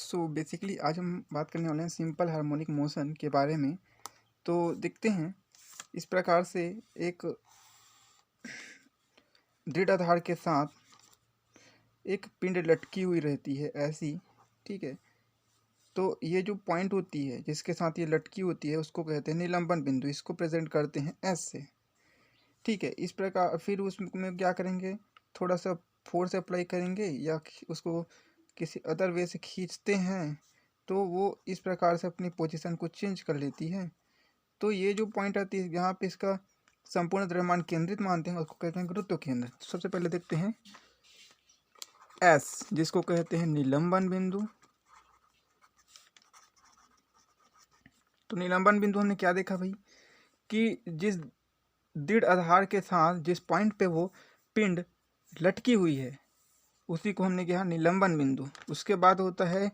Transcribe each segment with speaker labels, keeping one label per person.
Speaker 1: So basically आज हम बात करने वाले हैं सिंपल हार्मोनिक मोशन के बारे में। तो देखते हैं इस प्रकार से एक दृढ़ आधार के साथ एक पिंड लटकी हुई रहती है ऐसी, ठीक है। तो ये जो पॉइंट होती है जिसके साथ ये लटकी होती है उसको कहते हैं निलंबन बिंदु। इसको प्रेजेंट करते हैं एस से, ठीक है। इस प्रकार फिर उसमें क्या करेंगे, थोड़ा सा फोर्स अप्लाई करेंगे या उसको किसी अदर वे से खींचते हैं तो वो इस प्रकार से अपनी पोजीशन को चेंज कर लेती है। तो ये जो पॉइंट आती है यहाँ पे इसका संपूर्ण द्रव्यमान केंद्रित मानते हैं, उसको कहते हैं गुरुत्व केंद्र। तो सबसे पहले देखते हैं एस, जिसको कहते हैं निलंबन बिंदु। तो निलंबन बिंदु हमने क्या देखा भाई कि जिस दृढ़ आधार के साथ जिस पॉइंट पे वो पिंड लटकी हुई है उसी को हमने कहा निलंबन बिंदु। उसके बाद होता है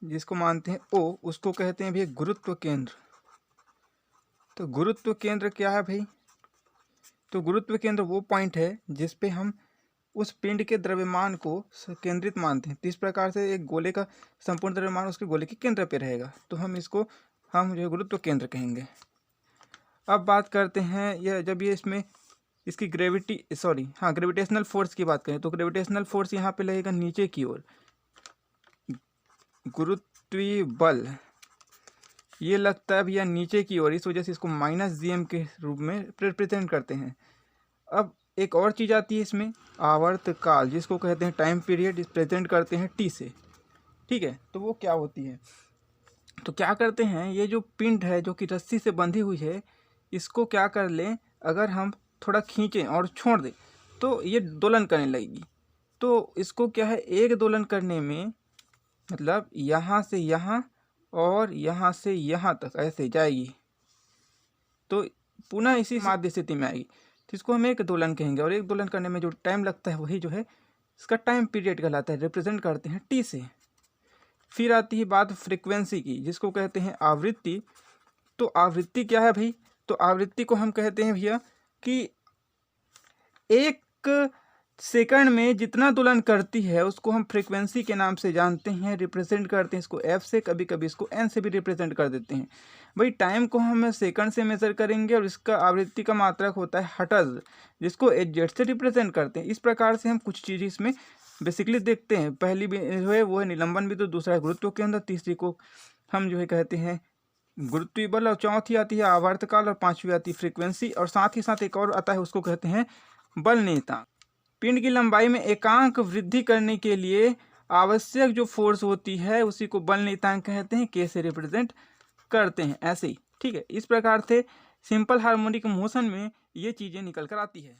Speaker 1: जिसको मानते हैं ओ, उसको कहते हैं भाई गुरुत्व केंद्र। तो गुरुत्व केंद्र क्या है भाई, तो गुरुत्व केंद्र वो पॉइंट है जिस पे हम उस पिंड के द्रव्यमान को केंद्रित मानते हैं। तो इस प्रकार से एक गोले का संपूर्ण द्रव्यमान उसके गोले के केंद्र पे रहेगा, तो हम इसको जो है गुरुत्व केंद्र कहेंगे। अब बात करते हैं यह जब ये इसमें इसकी ग्रेविटेशनल फोर्स की बात करें तो ग्रेविटेशनल फोर्स यहाँ पे लगेगा नीचे की ओर। गुरुत्वीय बल ये लगता है भैया नीचे की ओर, इस वजह से इसको -gm के रूप में रिप्रेजेंट करते हैं। अब एक और चीज़ आती है इसमें आवर्तकाल, जिसको कहते हैं टाइम पीरियड, प्रेजेंट करते हैं t से, ठीक है। तो वो क्या होती है, तो क्या करते हैं ये जो पिंड है जो कि रस्सी से बंधी हुई है इसको क्या कर लें, अगर हम थोड़ा खींचें और छोड़ दें तो ये दोलन करने लगेगी। तो इसको क्या है, एक दोलन करने में मतलब यहाँ से यहाँ और यहाँ से यहाँ तक ऐसे जाएगी तो पुनः इसी माध्य स्थिति में आएगी। तो इसको हम एक दोलन कहेंगे, और एक दोलन करने में जो टाइम लगता है वही जो है इसका टाइम पीरियड कहलाता है, रिप्रेजेंट करते हैं टी से। फिर आती है बात फ्रीक्वेंसी की, जिसको कहते हैं आवृत्ति। तो आवृत्ति क्या है भाई, तो आवृत्ति को हम कहते हैं भैया कि एक सेकंड में जितना दोलन करती है उसको हम फ्रीक्वेंसी के नाम से जानते हैं, रिप्रेजेंट करते हैं इसको एफ से, कभी कभी इसको एन से भी रिप्रेजेंट कर देते हैं। भाई टाइम को हम सेकंड से मेजर करेंगे और इसका आवृत्ति का मात्रक होता है हर्ट्ज, जिसको एच से रिप्रेजेंट करते हैं। इस प्रकार से हम कुछ चीज़ इसमें बेसिकली देखते हैं। पहली भी जो है वो है निलंबन बिंदु, दूसरा है गुरुत्व केंद्र, तीसरी को हम जो है कहते हैं गुरुत्वीय बल, और चौथी आती है आवर्तकाल, और पांचवी आती है फ्रीक्वेंसी, और साथ ही साथ एक और आता है उसको कहते हैं बल नियतांक। पिंड की लंबाई में एकांक वृद्धि करने के लिए आवश्यक जो फोर्स होती है उसी को बल नियतांक कहते हैं, के से रिप्रेजेंट करते हैं ऐसे ही, ठीक है। इस प्रकार से सिंपल हार्मोनिक मोशन में ये चीज़ें निकल कर आती है।